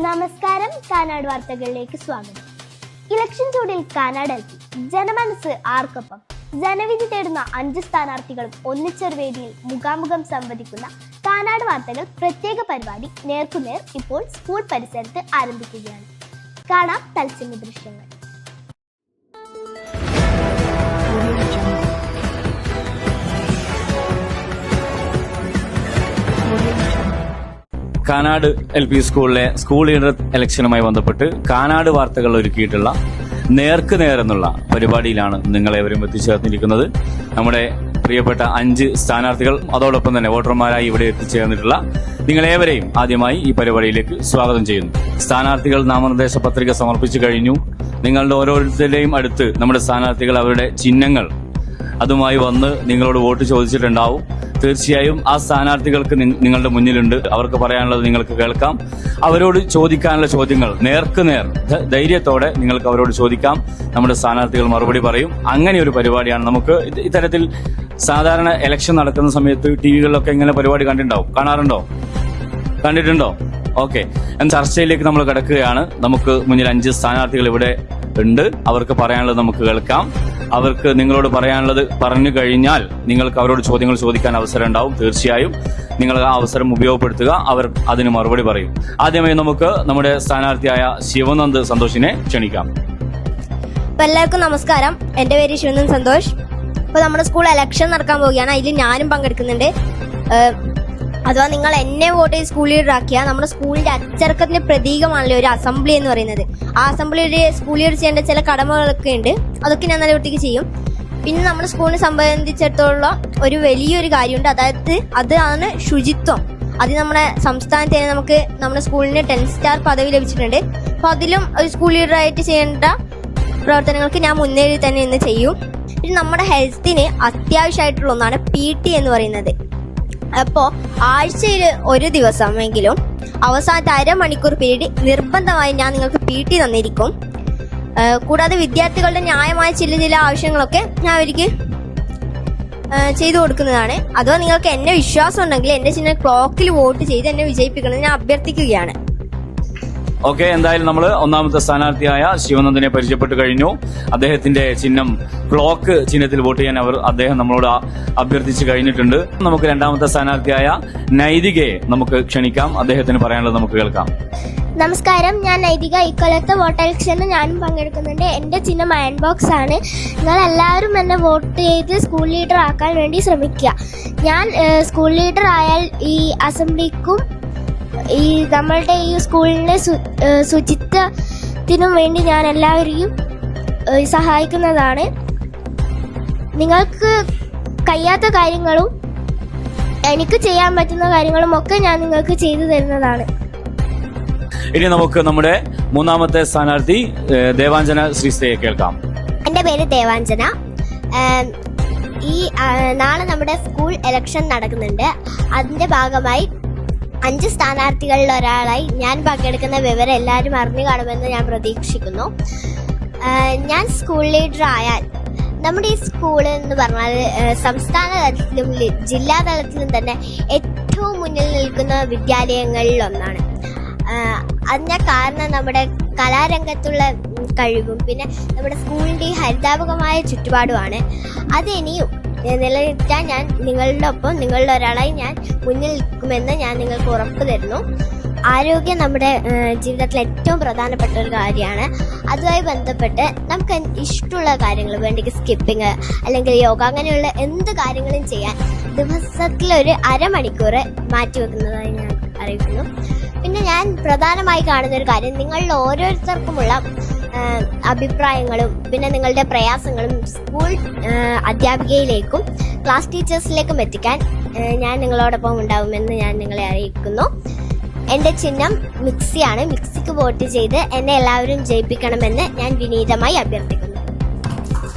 നമസ്കാരം. കാനാട് വാർത്തകളിലേക്ക് സ്വാഗതം. ഇലക്ഷൻ ചൂടിൽ കാനാട് എൽ പി ജനമനസ് ആർക്കൊപ്പം? ജനവിധി തേടുന്ന 5 സ്ഥാനാർത്ഥികളും ഒന്നിച്ചൊരു വേദിയിൽ മുഖാമുഖം സംവദിക്കുന്ന കാനാട് വാർത്തകൾ പ്രത്യേക പരിപാടി നേർക്കുനേർ ഇപ്പോൾ സ്കൂൾ പരിസരത്ത് ആരംഭിക്കുകയാണ്. കാണാം തത്സമയ ദൃശ്യങ്ങൾ. കാനാട് എൽ പി സ്കൂളിലെ സ്കൂൾ ലീഡർ ഇലക്ഷനുമായി ബന്ധപ്പെട്ട് കാനാട് വാർത്തകൾ ഒരുക്കിയിട്ടുള്ള നേർക്ക് നേർ എന്നുള്ള പരിപാടിയിലാണ് നിങ്ങളേവരും എത്തിച്ചേർന്നിരിക്കുന്നത്. നമ്മുടെ പ്രിയപ്പെട്ട 5 സ്ഥാനാർത്ഥികൾ അതോടൊപ്പം തന്നെ വോട്ടർമാരായി ഇവിടെ എത്തിച്ചേർന്നിട്ടുള്ള നിങ്ങളേവരെയും ആദ്യമായി ഈ പരിപാടിയിലേക്ക് സ്വാഗതം ചെയ്യുന്നു. സ്ഥാനാർത്ഥികൾ നാമനിർദ്ദേശ പത്രിക സമർപ്പിച്ചു കഴിഞ്ഞു. നിങ്ങളുടെ ഓരോരുത്തരുടെയും അടുത്ത് നമ്മുടെ സ്ഥാനാർത്ഥികൾ അവരുടെ ചിഹ്നങ്ങൾ അതുമായി വന്ന് നിങ്ങളോട് വോട്ട് ചോദിച്ചിട്ടുണ്ടാവും. തീർച്ചയായും ആ സ്ഥാനാർത്ഥികൾക്ക് നിങ്ങളുടെ മുന്നിലുണ്ട്. അവർക്ക് പറയാനുള്ളത് നിങ്ങൾക്ക് കേൾക്കാം. അവരോട് ചോദിക്കാനുള്ള ചോദ്യങ്ങൾ നേർക്ക് നേർ ധൈര്യത്തോടെ നിങ്ങൾക്ക് അവരോട് ചോദിക്കാം. നമ്മുടെ സ്ഥാനാർത്ഥികൾ മറുപടി പറയും. അങ്ങനെ ഒരു പരിപാടിയാണ്. നമുക്ക് ഇത്തരത്തിൽ സാധാരണ ഇലക്ഷൻ നടക്കുന്ന സമയത്ത് ടിവികളിലൊക്കെ ഇങ്ങനെ പരിപാടി കണ്ടിട്ടുണ്ടോ? ഓക്കെ, ചർച്ചയിലേക്ക് നമ്മൾ കിടക്കുകയാണ്. നമുക്ക് മുന്നിൽ 5 സ്ഥാനാർത്ഥികൾ ഇവിടെ ഉണ്ട്. അവർക്ക് പറയാനുള്ളത് നമുക്ക് കേൾക്കാം. അവർക്ക് നിങ്ങളോട് പറയാനുള്ളത് പറഞ്ഞു കഴിഞ്ഞാൽ നിങ്ങൾക്ക് അവരോട് ചോദ്യങ്ങൾ ചോദിക്കാൻ അവസരം ഉണ്ടാവും. തീർച്ചയായും നിങ്ങൾ ആ അവസരം ഉപയോഗപ്പെടുത്തുക. അവർ അതിന് മറുപടി പറയും. ആദ്യമായി നമുക്ക് നമ്മുടെ സ്ഥാനാർത്ഥിയായ ശിവനന്ദ് സന്തോഷിനെ ക്ഷണിക്കാം. എല്ലാവർക്കും നമസ്കാരം. എന്റെ പേര് ശിവനന്ദ് സന്തോഷ്. ഇപ്പൊ നമ്മുടെ സ്കൂൾ ഇലക്ഷൻ നടക്കാൻ പോവുകയാണ്. അതിൽ ഞാനും പങ്കെടുക്കുന്നുണ്ട്. അഥവാ നിങ്ങൾ എന്നെ വോട്ട് ചെയ്ത് സ്കൂൾ ലീഡർ ആക്കിയ നമ്മുടെ സ്കൂളിന്റെ അച്ചടക്കത്തിന്റെ പ്രതീകമാണല്ലോ ഒരു അസംബ്ലി എന്ന് പറയുന്നത്. ആ അസംബ്ലിയിൽ സ്കൂൾ ലീഡർ ചെയ്യേണ്ട ചില കടമകളൊക്കെ ഉണ്ട്. അതൊക്കെ ഞാൻ നല്ല വൃത്തിക്ക് ചെയ്യും. പിന്നെ നമ്മുടെ സ്കൂളിനെ സംബന്ധിച്ചിടത്തോളം ഒരു വലിയൊരു കാര്യമുണ്ട്. അതാണ് ശുചിത്വം. അത് നമ്മുടെ സംസ്ഥാനത്ത് തന്നെ നമുക്ക് നമ്മുടെ സ്കൂളിന് 10 സ്റ്റാർ പദവി ലഭിച്ചിട്ടുണ്ട്. അപ്പൊ അതിലും ഒരു സ്കൂൾ ലീഡറായിട്ട് ചെയ്യേണ്ട പ്രവർത്തനങ്ങൾക്ക് ഞാൻ മുന്നേറി തന്നെ ഇന്ന് ചെയ്യും. പിന്നെ നമ്മുടെ ഹെൽത്തിന് അത്യാവശ്യമായിട്ടുള്ള ഒന്നാണ് PT എന്ന് പറയുന്നത്. അപ്പോൾ ആഴ്ചയിൽ ഒരു ദിവസമെങ്കിലും അവസാനത്തെ അരമണിക്കൂർ പീരീഡ് നിർബന്ധമായി ഞാൻ നിങ്ങൾക്ക് PT തന്നിരിക്കും. കൂടാതെ വിദ്യാർത്ഥികളുടെ ന്യായമായ ചില ആവശ്യങ്ങളൊക്കെ ഞാൻ അവർക്ക് ചെയ്തു കൊടുക്കുന്നതാണ്. അഥവാ നിങ്ങൾക്ക് എന്നെ വിശ്വാസം ഉണ്ടെങ്കിൽ എന്റെ ചിഹ്നം ക്ലോക്കിൽ വോട്ട് ചെയ്ത് എന്നെ വിജയിപ്പിക്കണമെന്ന് ഞാൻ അഭ്യർത്ഥിക്കുകയാണ്. ഓക്കെ, എന്തായാലും നമ്മൾ ഒന്നാമത്തെ സ്ഥാനാർത്ഥിയായ ശിവനന്ദിനെ പരിചയപ്പെട്ടു കഴിഞ്ഞു. അദ്ദേഹത്തിന്റെ ചിഹ്നം ക്ലോക്ക് ചിഹ്നത്തിൽ വോട്ട് ചെയ്യാൻ അദ്ദേഹം നമ്മളോട് അഭ്യർത്ഥിച്ചു കഴിഞ്ഞിട്ടുണ്ട്. നമുക്ക് രണ്ടാമത്തെ സ്ഥാനാർത്ഥിയായ നൈതികയെ നമുക്ക് ക്ഷണിക്കാം. അദ്ദേഹത്തിന് പറയാനുള്ളത് നമുക്ക് കേൾക്കാം. നമസ്കാരം, ഞാൻ നൈതിക. ഇക്കൊല്ലത്തെ വോട്ട് ഇലക്ഷന് ഞാനും പങ്കെടുക്കുന്നുണ്ട്. എന്റെ ചിഹ്നം അയൺ ബോക്സ് ആണ്. നിങ്ങൾ എല്ലാവരും എന്നെ വോട്ട് ചെയ്ത് സ്കൂൾ ലീഡർ ആക്കാൻ വേണ്ടി ശ്രമിക്കുക. ഞാൻ സ്കൂൾ ലീഡർ ആയാൽ ഈ അസംബ്ലിക്കും ഈ നമ്മളുടെ ഈ സ്കൂളിന്റെ ശുചിത്വത്തിനും വേണ്ടി ഞാൻ എല്ലാവരെയും സഹായിക്കുന്നതാണ്. നിങ്ങൾക്ക് കഴിയാത്ത കാര്യങ്ങളും എനിക്ക് ചെയ്യാൻ പറ്റുന്ന കാര്യങ്ങളും ഒക്കെ ഞാൻ നിങ്ങൾക്ക് ചെയ്തു തരുന്നതാണ്. ഇനി നമുക്ക് നമ്മുടെ മൂന്നാമത്തെ സ്ഥാനാർത്ഥി ദേവാഞ്ജന ശ്രീസ്തയെ കേൾക്കാം. എന്റെ പേര് ദേവാഞ്ജന. ഈ നാളെ നമ്മുടെ സ്കൂൾ ഇലക്ഷൻ നടക്കുന്നുണ്ട്. അതിന്റെ ഭാഗമായി 5 സ്ഥാനാർത്ഥികളിൽ ഒരാളായി ഞാൻ പങ്കെടുക്കുന്ന വിവരം എല്ലാവരും അറിഞ്ഞു കാണുമെന്ന് ഞാൻ പ്രതീക്ഷിക്കുന്നു. ഞാൻ സ്കൂൾ ലീഡർ ആയാൽ നമ്മുടെ ഈ സ്കൂൾ എന്ന് പറഞ്ഞാൽ സംസ്ഥാന തലത്തിലും ജില്ലാ തലത്തിലും തന്നെ ഏറ്റവും മുന്നിൽ നിൽക്കുന്ന വിദ്യാലയങ്ങളിൽ ഒന്നാണ്. അതിന്റെ കാരണം നമ്മുടെ കലാരംഗത്തുള്ള കഴിവും പിന്നെ നമ്മുടെ സ്കൂളിന്റെ ഹരിതാപകമായ ചുറ്റുപാടുമാണ്. അത് ഇനിയും നിലനിർത്താൻ ഞാൻ നിങ്ങളുടെ ഒപ്പം നിങ്ങളുടെ ഒരാളായി ഞാൻ മുന്നിൽ നിൽക്കുമെന്ന് ഞാൻ നിങ്ങൾക്ക് ഉറപ്പ് തരുന്നു. ആരോഗ്യം നമ്മുടെ ജീവിതത്തിൽ ഏറ്റവും പ്രധാനപ്പെട്ട ഒരു കാര്യമാണ്. അതുമായി ബന്ധപ്പെട്ട് നമുക്ക് ഇഷ്ടമുള്ള കാര്യങ്ങൾ വേണ്ടെങ്കിൽ സ്കിപ്പിങ് അല്ലെങ്കിൽ യോഗ അങ്ങനെയുള്ള എന്ത് കാര്യങ്ങളും ചെയ്യാൻ ദിവസത്തിൽ ഒരു അരമണിക്കൂർ മാറ്റിവെക്കുന്നതായി ഞാൻ അറിയിക്കുന്നു. പിന്നെ ഞാൻ പ്രധാനമായി കാണുന്ന ഒരു കാര്യം നിങ്ങളിൽ ഓരോരുത്തർക്കുമുള്ള അഭിപ്രായങ്ങളും പിന്നെ നിങ്ങളുടെ പ്രയാസങ്ങളും സ്കൂൾ അധ്യാപികയിലേക്കും ക്ലാസ് ടീച്ചേഴ്സിലേക്കും എത്തിക്കാൻ ഞാൻ നിങ്ങളോടൊപ്പം ഉണ്ടാവുമെന്ന് ഞാൻ നിങ്ങളെ അറിയിക്കുന്നു. എന്റെ ചിഹ്നം മിക്സിയാണ്. മിക്സിക്ക് വോട്ട് ചെയ്ത് എന്നെ എല്ലാവരും ജയിപ്പിക്കണമെന്ന് ഞാൻ വിനീതമായി അഭ്യർത്ഥിക്കുന്നു.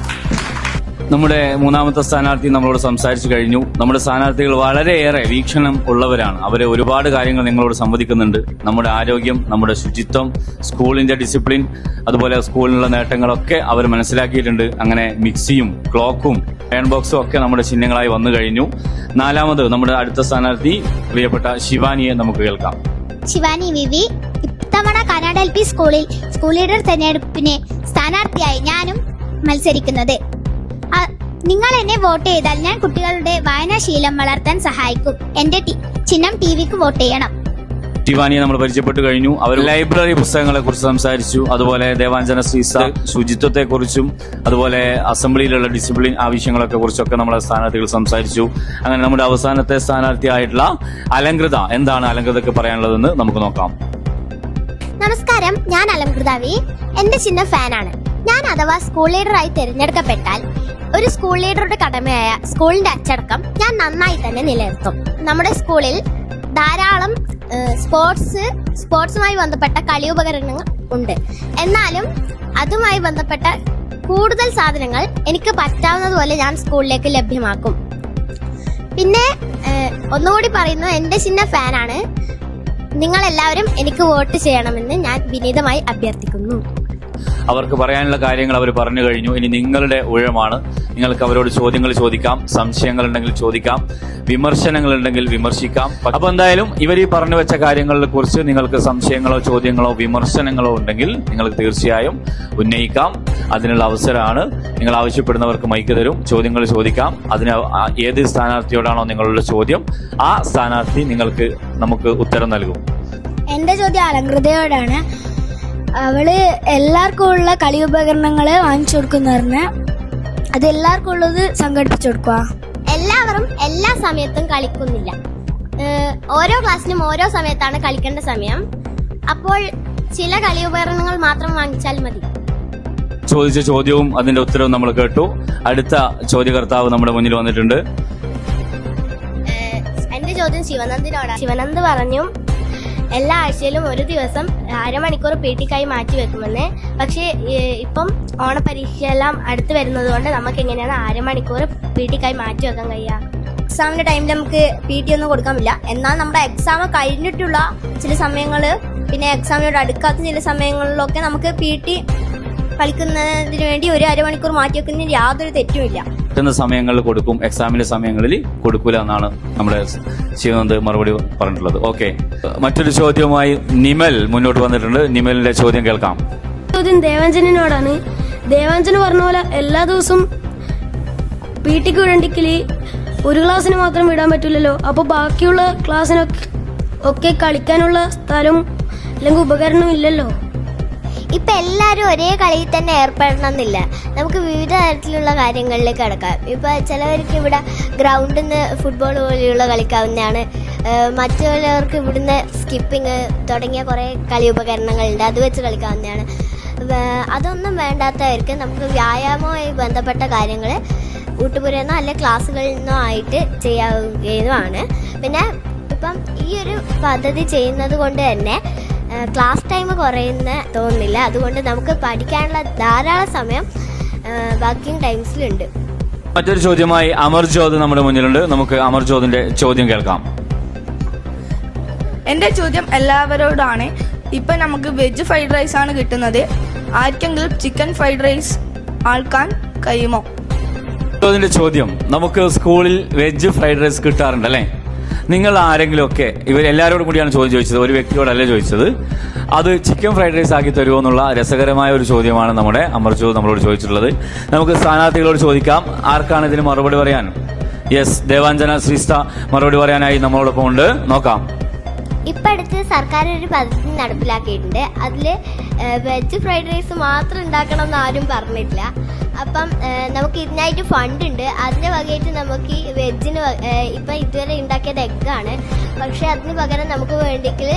നമ്മുടെ മൂന്നാമത്തെ സ്ഥാനാർത്ഥി നമ്മളോട് സംസാരിച്ചു കഴിഞ്ഞു. നമ്മുടെ സ്ഥാനാർത്ഥികൾ വളരെയേറെ വീക്ഷണം ഉള്ളവരാണ്. അവരെ ഒരുപാട് കാര്യങ്ങൾ നിങ്ങളോട് സംവദിക്കുന്നുണ്ട്. നമ്മുടെ ആരോഗ്യം, നമ്മുടെ ശുചിത്വം, സ്കൂളിന്റെ ഡിസിപ്ലിൻ, അതുപോലെ സ്കൂളിനുള്ള നേട്ടങ്ങളൊക്കെ അവർ മനസ്സിലാക്കിയിട്ടുണ്ട്. അങ്ങനെ മിക്സിയും ക്ലോക്കും അയൺ ബോക്സും ഒക്കെ നമ്മുടെ ചിഹ്നങ്ങളായി വന്നു കഴിഞ്ഞു. നാലാമത് നമ്മുടെ അടുത്ത സ്ഥാനാർത്ഥി പ്രിയപ്പെട്ട ശിവാനിയെ നമുക്ക് കേൾക്കാം. ശിവാനി വിവി. ഇത്തവണ കാനാട് LP സ്കൂളിൽ സ്കൂൾ ലീഡർ തെരഞ്ഞെടുപ്പിന് സ്ഥാനാർത്ഥിയായി ഞാനും മത്സരിക്കുന്നത്. നിങ്ങൾ എന്നെ വോട്ട് ചെയ്താൽ ഞാൻ കുട്ടികളുടെ വായനാശീലം വളർത്താൻ സഹായിക്കും. എന്റെ ചിഹ്നം ടിവിക്ക് വോട്ട് ചെയ്യണം. ശിവാനിയെ നമ്മൾ പരിചയപ്പെട്ടു കഴിഞ്ഞു. അവർ ലൈബ്രറി പുസ്തകങ്ങളെ കുറിച്ച് സംസാരിച്ചു. അതുപോലെ ദേവാഞ്ജന ശ്രീസ ശുചിത്വത്തെ കുറിച്ചും അതുപോലെ അസംബ്ലിയിലുള്ള ഡിസിപ്ലിൻ ആവശ്യങ്ങളൊക്കെ കുറിച്ചൊക്കെ നമ്മളെ സ്ഥാനാർത്ഥികൾ സംസാരിച്ചു. അങ്ങനെ നമ്മുടെ അവസാനത്തെ സ്ഥാനാർത്ഥിയായിട്ടുള്ള അലങ്കൃത, എന്താണ് അലങ്കൃതക്ക് പറയാനുള്ളതെന്ന് നമുക്ക് നോക്കാം. നമസ്കാരം, ഞാൻ അലംകൃത വി. എന്റെ ചിഹ്നം ഫാനാണ്. ഞാൻ അഥവാ സ്കൂൾ ലീഡറായി തിരഞ്ഞെടുക്കപ്പെട്ടാൽ ഒരു സ്കൂൾ ലീഡറുടെ കടമയായ സ്കൂളിന്റെ അച്ചടക്കം ഞാൻ നന്നായി തന്നെ നിലനിർത്തും. നമ്മുടെ സ്കൂളിൽ ധാരാളം സ്പോർട്സുമായി ബന്ധപ്പെട്ട കളിയുപകരണങ്ങൾ ഉണ്ട്. എന്നാലും അതുമായി ബന്ധപ്പെട്ട കൂടുതൽ സാധനങ്ങൾ എനിക്ക് പറ്റാവുന്നതുപോലെ ഞാൻ സ്കൂളിലേക്ക് ലഭ്യമാക്കും. പിന്നെ ഒന്നുകൂടി പറയുന്നു, എന്റെ ചിഹ്നം ഫാനാണ്. നിങ്ങൾ എല്ലാവരും എനിക്ക് വോട്ട് ചെയ്യണമെന്ന് ഞാൻ വിനീതമായി അഭ്യർത്ഥിക്കുന്നു. അവർക്ക് പറയാനുള്ള കാര്യങ്ങൾ അവർ പറഞ്ഞു കഴിഞ്ഞു. ഇനി നിങ്ങളുടെ ഊഴമാണ്. നിങ്ങൾക്ക് അവരോട് ചോദ്യങ്ങൾ ചോദിക്കാം, സംശയങ്ങൾ ഉണ്ടെങ്കിൽ ചോദിക്കാം, വിമർശനങ്ങൾ ഉണ്ടെങ്കിൽ വിമർശിക്കാം. അപ്പൊ എന്തായാലും ഇവർ ഈ പറഞ്ഞു വെച്ച കാര്യങ്ങളെ കുറിച്ച് നിങ്ങൾക്ക് സംശയങ്ങളോ ചോദ്യങ്ങളോ വിമർശനങ്ങളോ ഉണ്ടെങ്കിൽ നിങ്ങൾക്ക് തീർച്ചയായും ഉന്നയിക്കാം. അതിനുള്ള അവസരമാണ്. നിങ്ങൾ ആവശ്യപ്പെടുന്നവർക്ക് മൈക്ക് തരും, ചോദ്യങ്ങൾ ചോദിക്കാം. അതിന് ഏത് സ്ഥാനാർത്ഥിയോടാണോ നിങ്ങളുടെ ചോദ്യം, ആ സ്ഥാനാർത്ഥി നമുക്ക് ഉത്തരം നൽകും. എന്റെ ചോദ്യം അലങ്കൃതയോടാണ്. അവള് എല്ലാവർക്കും ഉള്ള കളി ഉപകരണങ്ങള് വാങ്ങിച്ചു കൊടുക്കുന്ന അത് എല്ലാവർക്കും ഉള്ളത് സംഘടിപ്പിച്ചു കൊടുക്കുക. എല്ലാവരും എല്ലാ സമയത്തും കളിക്കുന്നില്ല. ഓരോ ക്ലാസ്സിനും ഓരോ സമയത്താണ് കളിക്കേണ്ട സമയം. അപ്പോൾ ചില കളി ഉപകരണങ്ങൾ മാത്രം വാങ്ങിച്ചാൽ മതി. ചോദിച്ച ചോദ്യവും അതിന്റെ ഉത്തരവും നമ്മൾ കേട്ടു. അടുത്ത ചോദ്യകർത്താവ് നമ്മുടെ മുന്നിൽ വന്നിട്ടുണ്ട്. എന്റെ ചോദ്യം ശിവനന്ദിനോടാണ്. ശിവനന്ദ് പറഞ്ഞു, എല്ലാ ആഴ്ചയിലും ഒരു ദിവസം അരമണിക്കൂർ PTക്കായി മാറ്റി വെക്കുമെന്ന്. പക്ഷേ ഇപ്പം ഓണപരീക്ഷയെല്ലാം അടുത്ത് വരുന്നത് കൊണ്ട് നമുക്ക് എങ്ങനെയാണ് അരമണിക്കൂർ PTക്കായി മാറ്റി വെക്കാൻ കഴിയുക? എക്സാമിന്റെ ടൈമിൽ നമുക്ക് PT ഒന്നും കൊടുക്കാൻ പറ്റില്ല. എന്നാൽ നമ്മുടെ എക്സാം കഴിഞ്ഞിട്ടുള്ള ചില സമയങ്ങള്, പിന്നെ എക്സാമിനോട് അടുക്കാത്ത ചില സമയങ്ങളിലൊക്കെ നമുക്ക് PT കളിക്കുന്നതിന് വേണ്ടി ഒരു അരമണിക്കൂർ മാറ്റി വെക്കുന്നതിന് യാതൊരു തെറ്റുമില്ല. കിട്ടുന്ന സമയങ്ങളിൽ കൊടുക്കും, എക്സാമിന്റെ സമയങ്ങളിൽ കൊടുക്കൂല എന്നാണ് നമ്മുടെ ശിവനന്ദ് മറുപടി പറഞ്ഞിട്ടുള്ളത്. ഓക്കെ, മറ്റൊരു ചോദ്യവുമായി നിമൽ മുന്നോട്ട് വന്നിട്ടുണ്ട്. നിമലിന്റെ ചോദ്യം കേൾക്കാം. ചോദ്യം ദേവാഞ്ജനോടാണ്. ദേവാഞ്ജന പറഞ്ഞ പോലെ എല്ലാ ദിവസവും PTക്ക് വിടണ്ടെങ്കിൽ ഒരു ക്ലാസ്സിന് മാത്രം വിടാൻ പറ്റില്ലല്ലോ. അപ്പോൾ ബാക്കിയുള്ള ക്ലാസ്സിനൊക്കെ കളിക്കാനുള്ള സ്ഥലം അല്ലെങ്കിൽ ഉപകരണം ഇല്ലല്ലോ. ഇപ്പൊ എല്ലാരും ഒരേ കളിയിൽ തന്നെ ഏർപ്പെടണമെന്നില്ല. നമുക്ക് വിവിധ തരത്തിലുള്ള കാര്യങ്ങളിലേക്ക് കടക്കാം. ഇപ്പൊ ചിലവർക്ക് ഇവിടെ ഗ്രൗണ്ടിൽ നിന്ന് ഫുട്ബോൾ പോലെയുള്ള കളിക്കാവുന്നതാണ്. മറ്റുള്ളവർക്ക് ഇവിടുന്ന് സ്കിപ്പിങ് തുടങ്ങിയ കുറെ കളി ഉപകരണങ്ങളുണ്ട്, അത് വെച്ച് കളിക്കാവുന്നതാണ്. അതൊന്നും വേണ്ടാത്തവർക്ക് നമുക്ക് വ്യായാമവുമായി ബന്ധപ്പെട്ട കാര്യങ്ങൾ ഊട്ടുപുരന്നോ അല്ലെ ക്ലാസ്സുകളിൽ നിന്നോ ആയിട്ട് ചെയ്യാവുന്നതുമാണ്. പിന്നെ ഇപ്പം ഈ ഒരു പദ്ധതി ചെയ്യുന്നത് കൊണ്ട് തന്നെ ക്ലാസ് ടൈം കുറയുന്ന തോന്നുന്നില്ല. അതുകൊണ്ട് നമുക്ക് പഠിക്കാനുള്ള ധാരാളം സമയം വർക്കിംഗ് ടൈംസിലുണ്ട്. മറ്റൊരു ചോദ്യമായി അമർജ്യോത് നമ്മുടെ മുന്നിലുണ്ട്. നമുക്ക് അമർജ്യോതിന്റെ ചോദ്യം കേൾക്കാം. എന്റെ ചോദ്യം എല്ലാവരോടാണ്. ഇപ്പൊ നമുക്ക് വെജ് ഫ്രൈഡ് റൈസ് ആണ് കിട്ടുന്നത്. ആർക്കെങ്കിലും ചിക്കൻ ഫ്രൈഡ് റൈസ് ആൾക്കാൻ കഴിയുമോ? ചോദ്യത്തിന്റെ ചോദ്യം, നമുക്ക് സ്കൂളിൽ വെജ് ഫ്രൈഡ് റൈസ് കിട്ടാറുണ്ട് അല്ലേ? നിങ്ങൾ ആരെങ്കിലും ഒക്കെ, ഇവരെല്ലാവരോടും കൂടിയാണ് ചോദ്യം ചോദിച്ചത്, ഒരു വ്യക്തിയോടല്ല ചോദിച്ചത്. അത് ചിക്കൻ ഫ്രൈഡ് റൈസ് ആക്കി തരുമോ എന്നുള്ള രസകരമായ ഒരു ചോദ്യമാണ് നമ്മുടെ അമർജ്യോത് നമ്മളോട് ചോദിച്ചിട്ടുള്ളത്. നമുക്ക് സ്ഥാനാർത്ഥികളോട് ചോദിക്കാം, ആർക്കാണ് ഇതിന് മറുപടി പറയാൻ? യെസ്, ദേവാഞ്ജന ശ്രീസ്ഥ മറുപടി പറയാനായി നമ്മളോടൊപ്പം ഉണ്ട്. നോക്കാം. ഇപ്പൊ അടുത്ത് സർക്കാർ ഒരു പദ്ധതി നടപ്പിലാക്കിയിട്ടുണ്ട്. അതില് വെജ് ഫ്രൈഡ് റൈസ് മാത്രം ഉണ്ടാക്കണം എന്ന് ആരും പറഞ്ഞിട്ടില്ല. അപ്പം നമുക്ക് ഇതിനായിട്ട് ഫണ്ട് ഉണ്ട്. അതിന് വകയായിട്ട് നമുക്ക് ഈ വെജിന് ഇപ്പം ഇതുവരെ ഉണ്ടാക്കിയത് എഗ്ഗാണ്. പക്ഷെ അതിന് പകരം നമുക്ക് വേണ്ടിയെങ്കിൽ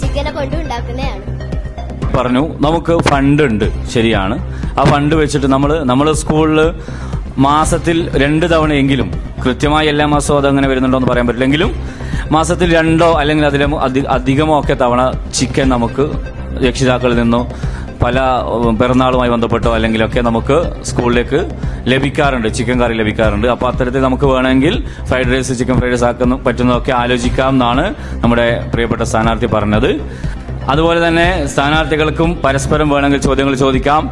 ചിക്കനെ കൊണ്ട് ഉണ്ടാക്കുന്നതാണ്. പറഞ്ഞു, നമുക്ക് ഫണ്ട് ഉണ്ട്, ശരിയാണ്. ആ ഫണ്ട് വെച്ചിട്ട് നമ്മൾ സ്കൂളിൽ മാസത്തിൽ 2 തവണയെങ്കിലും, കൃത്യമായി എല്ലാ മാസവും അതങ്ങനെ വരുന്നുണ്ടോ എന്ന് പറയാൻ പറ്റില്ലെങ്കിലും മാസത്തിൽ 2 അല്ലെങ്കിൽ അതിലും അധികമോ ഒക്കെ തവണ ചിക്കൻ നമുക്ക് രക്ഷിതാക്കളിൽ നിന്നോ പല പിറന്നാളുമായി ബന്ധപ്പെട്ടോ അല്ലെങ്കിലൊക്കെ നമുക്ക് സ്കൂളിലേക്ക് ലഭിക്കാറുണ്ട്, ചിക്കൻ കറി ലഭിക്കാറുണ്ട്. അപ്പോൾ അത്തരത്തിൽ നമുക്ക് വേണമെങ്കിൽ fried rice, chicken fried rice ആക്കുന്ന പറ്റുന്നതൊക്കെ ആലോചിക്കാം എന്നാണ് നമ്മുടെ പ്രിയപ്പെട്ട സ്ഥാനാർത്ഥി പറഞ്ഞത്. അതുപോലെ തന്നെ സ്ഥാനാർത്ഥികൾക്കും പരസ്പരം വേണമെങ്കിൽ ചോദ്യങ്ങൾ ചോദിക്കാം.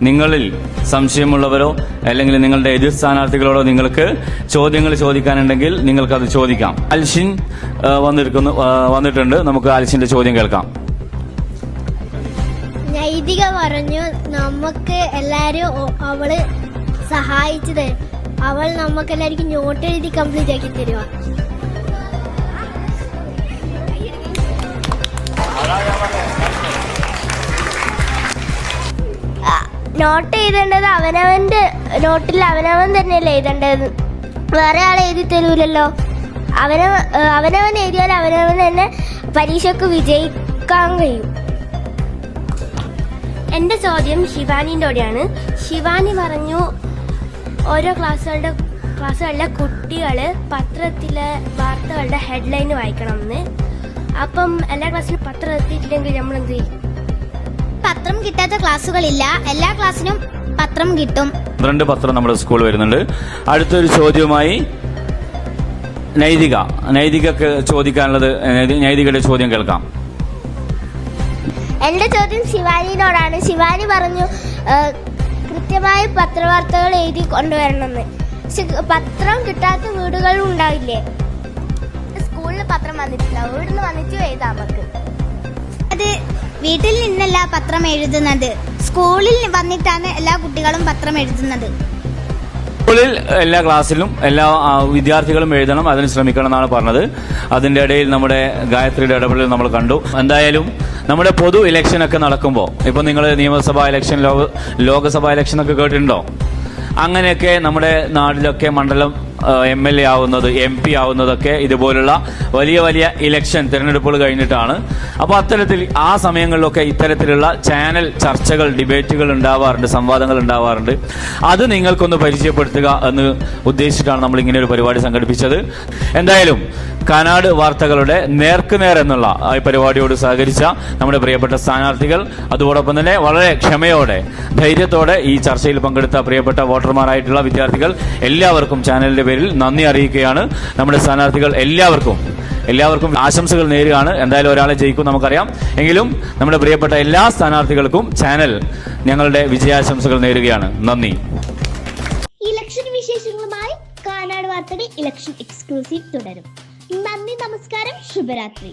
നിങ്ങളിൽ സംശയമുള്ളവരോ അല്ലെങ്കിൽ നിങ്ങളുടെ എതിർ സ്ഥാനാർത്ഥികളോടോ നിങ്ങൾക്ക് ചോദ്യങ്ങൾ ചോദിക്കാനുണ്ടെങ്കിൽ നിങ്ങൾക്കത് ചോദിക്കാം. അൽഷിൻ വന്നിട്ടുണ്ട്. നമുക്ക് അൽഷിന്റെ ചോദ്യം കേൾക്കാം. നൈതിക പറഞ്ഞു നമുക്ക് എല്ലാരും അവള് സഹായിച്ചു തരും. അവൾ നമുക്ക് എല്ലാവർക്കും നോട്ട് എഴുതി കംപ്ലീറ്റ് ആക്കി തരുക. നോട്ട് എഴുതേണ്ടത് അവനവന്റെ നോട്ടിൽ അവനവൻ തന്നെയല്ലേ എഴുതേണ്ടത്, വേറെ ആൾ എഴുതി തരൂലല്ലോ. അവനവൻ എഴുതിയാൽ അവനവൻ തന്നെ പരീക്ഷയ്ക്ക് വിജയിക്കാൻ കഴിയും. എൻ്റെ ചോദ്യം ശിവാനിയോടെയാണ്. ശിവാനി പറഞ്ഞു ഓരോ ക്ലാസ്സുകളിലെ കുട്ടികൾ പത്രത്തിലെ വാർത്തകളുടെ ഹെഡ്ലൈൻ വായിക്കണം എന്ന്. അപ്പം എല്ലാ ക്ലാസ്സിലും പത്രം എത്തിയിട്ടില്ലെങ്കിൽ നമ്മൾ എന്ത് ചെയ്യും? പത്രം കിട്ടാത്ത ക്ലാസ്സുകളില്ല, എല്ലാ ക്ലാസ്സിനും പത്രം കിട്ടും. 2 പത്രം നമ്മുടെ സ്കൂൾ വരുന്നുണ്ട്. അടുത്തൊരു ചോദ്യവുമായി നൈതികക്ക് ചോദിക്കാനുള്ളത്, നൈതികയുടെ ചോദ്യം കേൾക്കാം. എൻ്റെ ചോദ്യം ശിവാനിയോടാണ്. ശിവാനി പറഞ്ഞു കൃത്യമായി പത്രവാർത്തകൾ എഴുതി കൊണ്ടുവരണമെന്ന്. പത്രം കിട്ടാത്ത വീടുകളും ഉണ്ടാവില്ലേ? സ്കൂളിൽ പത്രം വന്നിട്ടില്ല, വീട്ടിൽ വന്നിട്ട് എഴുതാം നമുക്ക്. അത് വീട്ടിൽ നിന്നല്ല പത്രം എഴുതുന്നത്, സ്കൂളിൽ വന്നിട്ടാണ് എല്ലാ കുട്ടികളും പത്രം എഴുതുന്നത്. സ്കൂളിൽ എല്ലാ ക്ലാസ്സിലും എല്ലാ വിദ്യാർത്ഥികളും എഴുതണം, അതിന് ശ്രമിക്കണം എന്നാണ് പറഞ്ഞത്. അതിന്റെ ഇടയിൽ നമ്മുടെ ഗായത്രിയുടെ ഇടപെടൽ നമ്മൾ കണ്ടു. എന്തായാലും നമ്മുടെ പൊതു ഇലക്ഷനൊക്കെ നടക്കുമ്പോൾ, ഇപ്പൊ നിങ്ങൾ നിയമസഭാ ഇലക്ഷൻ, ലോകസഭാ ഇലക്ഷൻ ഒക്കെ കേട്ടിട്ടുണ്ടോ? അങ്ങനെയൊക്കെ നമ്മുടെ നാട്ടിലൊക്കെ മണ്ഡലം MLA ആവുന്നത്, MP ആവുന്നതൊക്കെ ഇതുപോലുള്ള വലിയ വലിയ ഇലക്ഷൻ തിരഞ്ഞെടുപ്പുകൾ കഴിഞ്ഞിട്ടാണ്. അപ്പോൾ അത്തരത്തിൽ ആ സമയങ്ങളിലൊക്കെ ഇത്തരത്തിലുള്ള ചാനൽ ചർച്ചകൾ, ഡിബേറ്റുകൾ ഉണ്ടാവാറുണ്ട്, സംവാദങ്ങൾ ഉണ്ടാവാറുണ്ട്. അത് നിങ്ങൾക്കൊന്ന് പരിചയപ്പെടുത്തുക എന്ന് ഉദ്ദേശിച്ചിട്ടാണ് നമ്മൾ ഇങ്ങനെ ഒരു പരിപാടി സംഘടിപ്പിച്ചത്. എന്തായാലും കാനാട് വാർത്തകളുടെ നേർക്കുനേർ എന്നുള്ള ഈ പരിപാടിയോട് സഹകരിച്ച നമ്മുടെ പ്രിയപ്പെട്ട സ്ഥാനാർത്ഥികൾ, അതോടൊപ്പം തന്നെ വളരെ ക്ഷമയോടെ, ധൈര്യത്തോടെ ഈ ചർച്ചയിൽ പങ്കെടുത്ത പ്രിയപ്പെട്ട വോട്ടർമാരായിട്ടുള്ള വിദ്യാർത്ഥികൾ എല്ലാവർക്കും ചാനലിന്റെ പേരിൽ നന്ദി അറിയിക്കുകയാണ്. നമ്മുടെ സ്ഥാനാർത്ഥികൾ എല്ലാവർക്കും ആശംസകൾ നേരുകയാണ്. എന്തായാലും ഒരാളെ ജയിക്കും നമുക്കറിയാം. എങ്കിലും നമ്മുടെ പ്രിയപ്പെട്ട എല്ലാ സ്ഥാനാർത്ഥികൾക്കും ചാനൽ ഞങ്ങളുടെ വിജയാശംസകൾ നേരുകയാണ്. നന്ദി. ഇലക്ഷൻ വിശേഷങ്ങളുമായി കാനാട് വാർത്തകൾ ഇലക്ഷൻ എക്സ്ക്ലൂസീവ് തുടരും. നന്ദി, നമസ്കാരം, ശുഭരാത്രി.